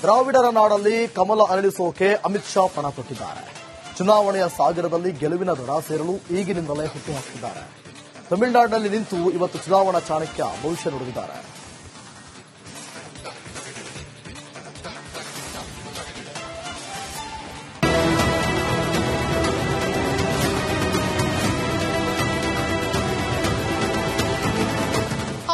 ದ್ರಾವಿಡರ ನಾಡಲ್ಲಿ ಕಮಲ ಅರಳಿಸೋಕೆ ಅಮಿತ್ ಶಾ ಪಣ ತೊಟ್ಟಿದ್ದಾರೆ. ಚುನಾವಣೆಯ ಸಾಗರದಲ್ಲಿ ಗೆಲುವಿನ ದಡ ಸೇರಲು ಈಗಿನಿಂದಲೇ ಹುಟ್ಟುಹಾಕಿದ್ದಾರೆ. ತಮಿಳುನಾಡಿನಲ್ಲಿ ನಿಂತು ಇವತ್ತು ಚುನಾವಣಾ ಚಾಣಕ್ಯ ಭವಿಷ್ಯ ನುಡಿದಿದ್ದಾರೆ.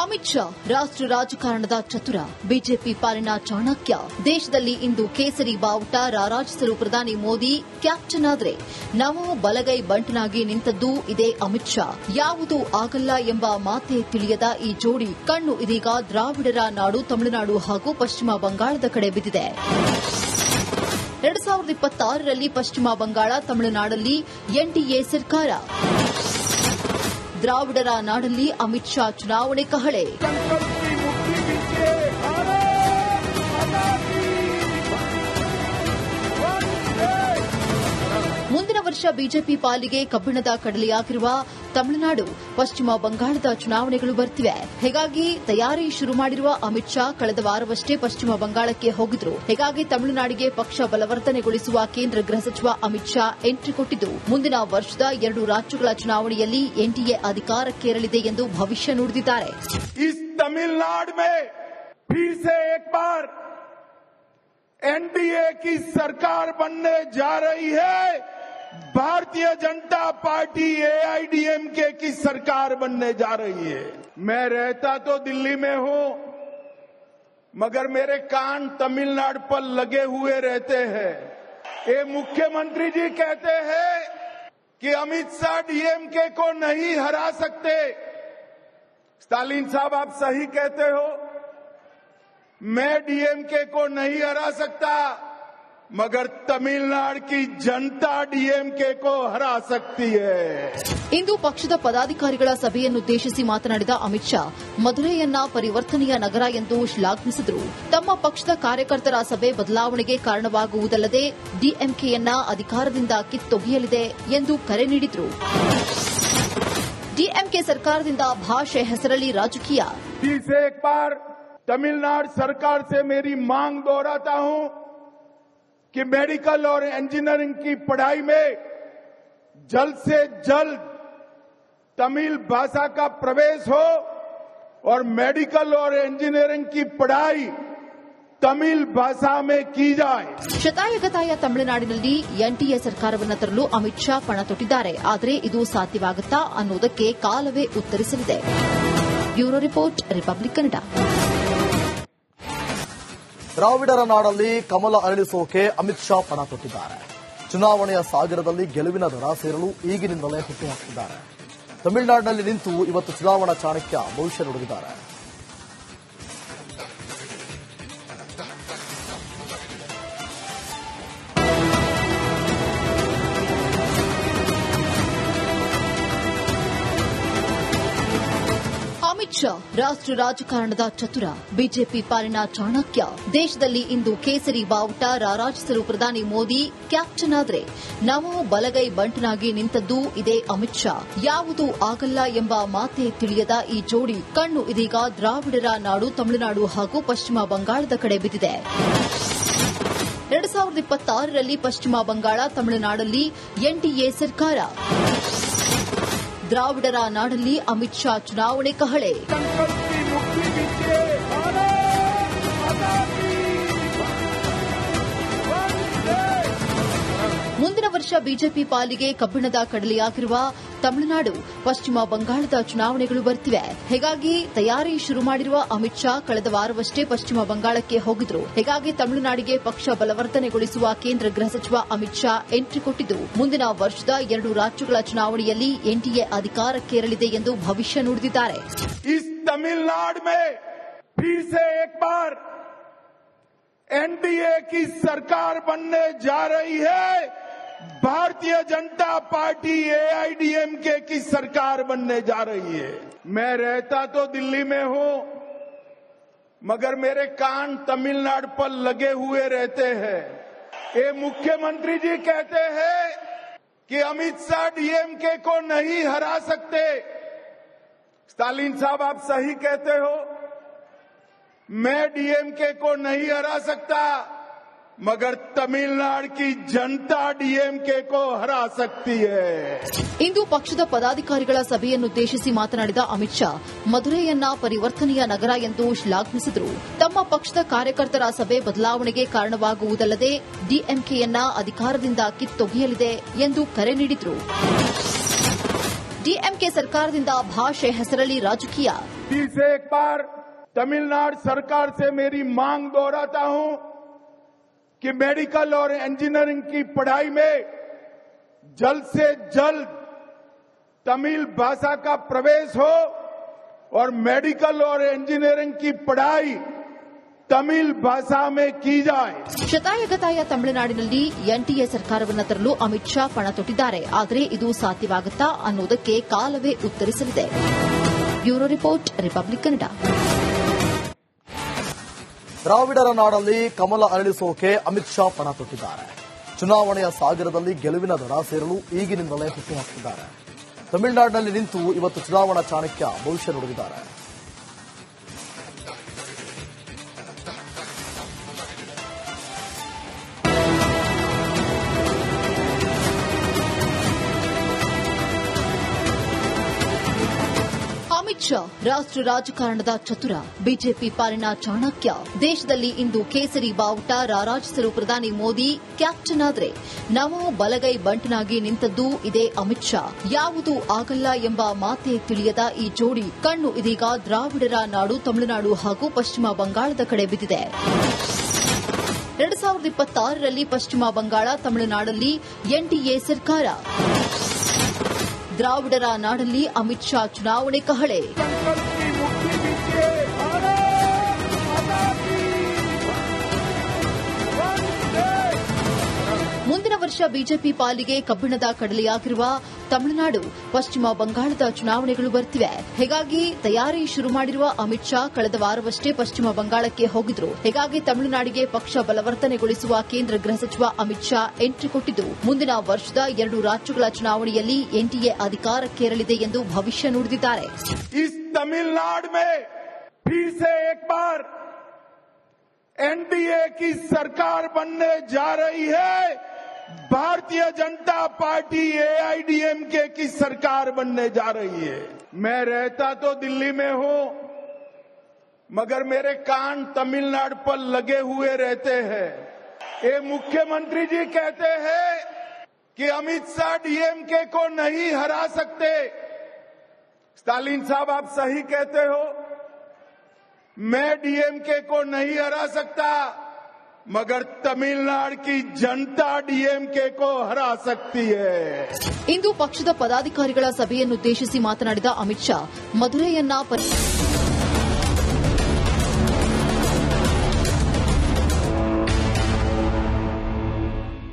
ಅಮಿತ್ ಶಾ ರಾಷ್ಟ್ರ ರಾಜಕಾರಣದ ಚತುರ, ಬಿಜೆಪಿ ಪಾಲಿನ ಚಾಣಕ್ಯ. ದೇಶದಲ್ಲಿ ಇಂದು ಕೇಸರಿ ಬಾವುಟ ರಾರಾಜಿಸಲು ಪ್ರಧಾನಿ ಮೋದಿ ಕ್ಯಾಪ್ಟನ್ ಆದ್ರೆ ನವ ಬಲಗೈ ಬಂಟನಾಗಿ ನಿಂತದ್ದು ಇದೇ ಅಮಿತ್ ಶಾ. ಯಾವುದೂ ಆಗಲ್ಲ ಎಂಬ ಮಾತೇ ತಿಳಿಯದ ಈ ಜೋಡಿ ಕಣ್ಣು ಇದೀಗ ದ್ರಾವಿಡರ ನಾಡು ತಮಿಳುನಾಡು ಹಾಗೂ ಪಶ್ಚಿಮ ಬಂಗಾಳದ ಕಡೆ ಬಿದ್ದಿದೆ. 2026ರಲ್ಲಿ ಪಶ್ಚಿಮ ಬಂಗಾಳ, ತಮಿಳುನಾಡಲ್ಲಿ ಎನ್ಡಿಎ ಸರ್ಕಾರ. ದ್ರಾವಿಡರ ನಾಡಲ್ಲಿ ಅಮಿತ್ ಶಾ ಚುನಾವಣೆ ಕಹಳೆ. ಮುಂದಿನ ವರ್ಷ ಬಿಜೆಪಿ ಪಾಲಿಗೆ ಕಬ್ಬಿಣದ ಕಡಲೆಯಾಗಿರುವ ತಮಿಳುನಾಡು, ಪಶ್ಚಿಮ ಬಂಗಾಳದ ಚುನಾವಣೆಗಳು ಬರ್ತಿವೆ. ಹೀಗಾಗಿ ತಯಾರಿ ಶುರು ಮಾಡಿರುವ ಅಮಿತ್ ಶಾ ಕಳೆದ ವಾರವಷ್ಟೇ ಪಶ್ಚಿಮ ಬಂಗಾಳಕ್ಕೆ ಹೋಗಿದ್ರು. ಹೀಗಾಗಿ ತಮಿಳುನಾಡಿಗೆ ಪಕ್ಷ ಬಲವರ್ಧನೆಗೊಳಿಸುವ ಕೇಂದ್ರ ಗೃಹ ಸಚಿವ ಅಮಿತ್ ಶಾ ಎಂಟ್ರಿ ಕೊಟ್ಟಿದ್ದು, ಮುಂದಿನ ವರ್ಷದ 2 ರಾಜ್ಯಗಳ ಚುನಾವಣೆಯಲ್ಲಿ ಎನ್ಡಿಎ ಅಧಿಕಾರಕ್ಕೇರಲಿದೆ ಎಂದು ಭವಿಷ್ಯ ನುಡಿದಿದ್ದಾರೆ. एनडीए की सरकार बनने जा रही है. भारतीय जनता पार्टी एआईडीएमके की सरकार बनने जा रही है. मैं रहता तो दिल्ली में हूं, मगर मेरे कान तमिलनाडु पर लगे हुए रहते हैं. ये मुख्यमंत्री जी कहते हैं कि अमित शाह डीएमके को नहीं हरा सकते. स्टालिन साहब, आप सही कहते हो, मैं डीएमके को नहीं हरा सकता, मगर तमिलनाडु की जनता डीएमके को हरा सकती है. ಇಂದು ಪಕ್ಷದ ಪದಾಧಿಕಾರಿಗಳ ಸಭೆಯನ್ನುದ್ದೇಶಿಸಿ ಮಾತನಾಡಿದ ಅಮಿತ್ ಶಾ, ಮಧುರೈಯನ್ನ ಪರಿವರ್ತನೆಯ ನಗರ ಎಂದು ಶ್ಲಾಘಿಸಿದರು. ತಮ್ಮ ಪಕ್ಷದ ಕಾರ್ಯಕರ್ತರ ಸಭೆ ಬದಲಾವಣೆಗೆ ಕಾರಣವಾಗುವುದಲ್ಲದೆ ಡಿಎಂಕೆಯನ್ನ ಅಧಿಕಾರದಿಂದ ಕಿತ್ತೊಗೆಯಲಿದೆ ಎಂದು ಕರೆ ನೀಡಿದರು. ಡಿಎಂಕೆ ಸರ್ಕಾರದಿಂದ ಭಾಷೆ ಹೆಸರಲ್ಲಿ ರಾಜಕೀಯ. तमिलनाडु सरकार से मेरी मांग दोहराता हूं कि मेडिकल और इंजीनियरिंग की पढ़ाई में जल्द से जल्द तमिल भाषा का प्रवेश हो और मेडिकल और इंजीनियरिंग की पढ़ाई तमिल भाषा में की जाए. ಶತಾಯಗತಾಯ ತಮಿಳುನಾಡಿನಲ್ಲಿ ಎನ್ಡಿಎ ಸರ್ಕಾರವನ್ನು ತರಲು ಅಮಿತ್ ಶಾ ಪಣ ತೊಟ್ಟಿದ್ದಾರೆ. ಆದರೆ ಇದು ಸಾಧ್ಯವಾಗುತ್ತಾ ಅನ್ನೋದಕ್ಕೆ ಕಾಲವೇ ಉತ್ತರಿಸಲಿದೆ. Bureau report, republic Kannada. ದ್ರಾವಿಡರ ನಾಡಲ್ಲಿ ಕಮಲ ಅರಳಿಸೋಕೆ ಅಮಿತ್ ಶಾ ಪಣ ತೊಟ್ಟಿದ್ದಾರೆ. ಚುನಾವಣೆಯ ಸಾಗರದಲ್ಲಿ ಗೆಲುವಿನ ದಡ ಸೇರಲು ಈಗಿನಿಂದಲೇ ಹುಟ್ಟುಹಾಕಿದ್ದಾರೆ. ತಮಿಳುನಾಡಿನಲ್ಲಿ ನಿಂತು ಇವತ್ತು ಚುನಾವಣಾ ಚಾಣಕ್ಯ ಭವಿಷ್ಯ ನುಡಿದಿದ್ದಾರೆ. ಅಮಿತ್ ಶಾ ರಾಷ್ಟ್ರ ರಾಜಕಾರಣದ ಚತುರ, ಬಿಜೆಪಿ ಪಾಲಿನ ಚಾಣಕ್ಯ. ದೇಶದಲ್ಲಿ ಇಂದು ಕೇಸರಿ ಬಾವುಟ ರಾರಾಜಿಸಲು ಪ್ರಧಾನಿ ಮೋದಿ ಕ್ಯಾಪ್ಟನ್ ಆದ್ರೆ ನವ ಬಲಗೈ ಬಂಟನಾಗಿ ನಿಂತದ್ದು ಇದೇ ಅಮಿತ್ ಶಾ. ಯಾವುದೂ ಆಗಲ್ಲ ಎಂಬ ಮಾತೇ ತಿಳಿಯದ ಈ ಜೋಡಿ ಕಣ್ಣು ಇದೀಗ ದ್ರಾವಿಡರ ನಾಡು ತಮಿಳುನಾಡು ಹಾಗೂ ಪಶ್ಚಿಮ ಬಂಗಾಳದ ಕಡೆ ಬಿದ್ದಿದೆ. 2026ರಲ್ಲಿ ಪಶ್ಚಿಮ ಬಂಗಾಳ, ತಮಿಳುನಾಡಲ್ಲಿ ಎನ್ಡಿಎ ಸರ್ಕಾರ. ದ್ರಾವಿಡರ ನಾಡಲ್ಲಿ ಅಮಿತ್ ಶಾ ಚುನಾವಣೆ ಕಹಳೆ. ಮುಂದಿನ ವರ್ಷ ಬಿಜೆಪಿ ಪಾಲಿಗೆ ಕಬ್ಬಿಣದ ಕಡಲೆಯಾಗಿರುವ ತಮಿಳುನಾಡು, ಪಶ್ಚಿಮ ಬಂಗಾಳದ ಚುನಾವಣೆಗಳು ಬರ್ತಿವೆ. ಹೀಗಾಗಿ ತಯಾರಿ ಶುರು ಮಾಡಿರುವ ಅಮಿತ್ ಶಾ ಕಳೆದ ವಾರವಷ್ಟೇ ಪಶ್ಚಿಮ ಬಂಗಾಳಕ್ಕೆ ಹೋಗಿದ್ರು. ಹೀಗಾಗಿ ತಮಿಳುನಾಡಿಗೆ ಪಕ್ಷ ಬಲವರ್ಧನೆಗೊಳಿಸುವ ಕೇಂದ್ರ ಗೃಹ ಸಚಿವ ಅಮಿತ್ ಶಾ ಎಂಟ್ರಿ ಕೊಟ್ಟಿದ್ದು, ಮುಂದಿನ ವರ್ಷದ 2 ರಾಜ್ಯಗಳ ಚುನಾವಣೆಯಲ್ಲಿ ಎನ್ಡಿಎ ಅಧಿಕಾರಕ್ಕೇರಲಿದೆ ಎಂದು ಭವಿಷ್ಯ ನುಡಿದಿದ್ದಾರೆ. एनडीए की सरकार बनने जा रही है. भारतीय जनता पार्टी एआईडीएमके की सरकार बनने जा रही है. मैं रहता तो दिल्ली में हूं, मगर मेरे कान तमिलनाडु पर लगे हुए रहते हैं. ये मुख्यमंत्री जी कहते हैं कि अमित शाह डीएमके को नहीं हरा सकते. स्टालिन साहब, आप सही कहते हो, मैं डीएमके को नहीं हरा सकता, मगर तमिलनाडु की जनता डीएमके को हरा सकती है। ಇಂದು ಪಕ್ಷದ ಪದಾಧಿಕಾರಿಗಳ ಸಭೆಯನ್ನುದ್ದೇಶಿಸಿ ಮಾತನಾಡಿದ ಅಮಿತ್ ಶಾ ಮಧುರೈಯನ್ನ ಪರಿವರ್ತನೆಯ ನಗರ ಎಂದು ಶ್ಲಾಘಿಸಿದರು. ತಮ್ಮ ಪಕ್ಷದ ಕಾರ್ಯಕರ್ತರ ಸಭೆ ಬದಲಾವಣೆಗೆ ಕಾರಣವಾಗುವುದಲ್ಲದೆ ಡಿಎಂಕೆಯನ್ನ ಅಧಿಕಾರದಿಂದ ಕಿತ್ತೊಗೆಯಲಿದೆ ಎಂದು ಕರೆ ನೀಡಿದರು. ಡಿಎಂಕೆ ಸರ್ಕಾರದಿಂದ ಭಾಷೆ ಹೆಸರಲ್ಲಿ ರಾಜಕೀಯ. फिर से एक बार तमिलनाडु सरकार से मेरी मांग दोहराता हूं कि मेडिकल और इंजीनियरिंग की पढ़ाई में जल्द से जल्द तमिल भाषा का प्रवेश हो और मेडिकल और इंजीनियरिंग की पढ़ाई तमिल भाषा में की जाए. ಶತಾಯಗತಾಯ ತಮಿಳುನಾಡಿನಲ್ಲಿ ಎನ್ಡಿಎ ಸರ್ಕಾರವನ್ನು ತರಲು ಅಮಿತ್ ಶಾ ಪಣ ತೊಟ್ಟಿದ್ದಾರೆ. ಆದರೆ ಇದು ಸಾಧ್ಯವಾಗುತ್ತಾ ಅನ್ನೋದಕ್ಕೆ ಕಾಲವೇ ಉತ್ತರಿಸಲಿದೆ. Bureau report, republic Kannada. ದ್ರಾವಿಡರ ನಾಡಲ್ಲಿ ಕಮಲ ಅರಳಿಸೋಕೆ ಅಮಿತ್ ಶಾ ಪಣ ತೊಟ್ಟಿದ್ದಾರೆ. ಚುನಾವಣೆಯ ಸಾಗರದಲ್ಲಿ ಗೆಲುವಿನ ದಡ ಸೇರಲು ಈಗಿನಿಂದಲೇ ಹುಟ್ಟು ಹಾಕಿದ್ದಾರೆ. ತಮಿಳುನಾಡಿನಲ್ಲಿ ನಿಂತು ಇವತ್ತು ಚುನಾವಣಾ ಚಾಣಕ್ಯ ಭವಿಷ್ಯ ನುಡಿದಿದ್ದಾರೆ. ಅಮಿತ್ ಶಾ ರಾಷ್ಟ್ರ ರಾಜಕಾರಣದ ಚತುರ, ಬಿಜೆಪಿ ಪಾಲಿನ ಚಾಣಕ್ಯ. ದೇಶದಲ್ಲಿ ಇಂದು ಕೇಸರಿ ಬಾವುಟ ರಾರಾಜಿಸಲು ಪ್ರಧಾನಿ ಮೋದಿ ಕ್ಯಾಪ್ಟನ್ ಆದರೆ ನಮೋ ಬಲಗೈ ಬಂಟನಾಗಿ ನಿಂತದ್ದು ಇದೇ ಅಮಿತ್ ಶಾ. ಯಾವುದು ಆಗಲ್ಲ ಎಂಬ ಮಾತೇ ತಿಳಿಯದ ಈ ಜೋಡಿ ಕಣ್ಣು ಇದೀಗ ದ್ರಾವಿಡರ ನಾಡು ತಮಿಳುನಾಡು ಹಾಗೂ ಪಶ್ಚಿಮ ಬಂಗಾಳದ ಕಡೆ ಬಿದ್ದಿದೆ. 2026ರಲ್ಲಿ ಪಶ್ಚಿಮ ಬಂಗಾಳ, ತಮಿಳುನಾಡಲ್ಲಿ ಎನ್ಡಿಎ ಸರ್ಕಾರ. ದ್ರಾವಿಡರ ನಾಡಲ್ಲಿ ಅಮಿತ್ ಶಾ ಚುನಾವಣೆ ಕಹಳೆ. ಮುಂದಿನ ವರ್ಷ ಬಿಜೆಪಿ ಪಾಲಿಗೆ ಕಬ್ಬಿಣದ ಕಡಲೆಯಾಗಿರುವ ತಮಿಳುನಾಡು, ಪಶ್ಚಿಮ ಬಂಗಾಳದ ಚುನಾವಣೆಗಳು ಬರ್ತಿವೆ. ಹೀಗಾಗಿ ತಯಾರಿ ಶುರು ಮಾಡಿರುವ ಅಮಿತ್ ಶಾ ಕಳೆದ ವಾರವಷ್ಟೇ ಪಶ್ಚಿಮ ಬಂಗಾಳಕ್ಕೆ ಹೋಗಿದ್ರು. ಹೀಗಾಗಿ ತಮಿಳುನಾಡಿಗೆ ಪಕ್ಷ ಬಲವರ್ಧನೆಗೊಳಿಸುವ ಕೇಂದ್ರ ಗೃಹ ಸಚಿವ ಅಮಿತ್ ಶಾ ಎಂಟ್ರಿ ಕೊಟ್ಟಿದ್ದು ಮುಂದಿನ ವರ್ಷದ 2 ರಾಜ್ಯಗಳ ಚುನಾವಣೆಯಲ್ಲಿ ಎನ್ಡಿಎ ಅಧಿಕಾರಕ್ಕೇರಲಿದೆ ಎಂದು ಭವಿಷ್ಯ ನುಡಿದಿದ್ದಾರೆ. तमिलनाडु में फिर से एक बार एनडीए की सरकार बनने जा रही है. भारतीय जनता पार्टी एआईडीएमके की सरकार बनने जा रही है. मैं रहता तो दिल्ली में हूं, मगर मेरे कान तमिलनाडु पर लगे हुए रहते हैं. ये मुख्यमंत्री जी कहते हैं कि अमित शाह डीएमके को नहीं हरा सकते. स्टालिन साहब, आप सही कहते हो, मैं डीएमके को नहीं हरा सकता, मगर तमिलनाडु की जनता डीएमके को हरा सकती है. ಇಂದು ಪಕ್ಷದ ಪದಾಧಿಕಾರಿಗಳ ಸಭೆಯನ್ನುದ್ದೇಶಿಸಿ ಮಾತನಾಡಿದ ಅಮಿತ್ ಶಾ ಮಧುರೈಯನ್ನ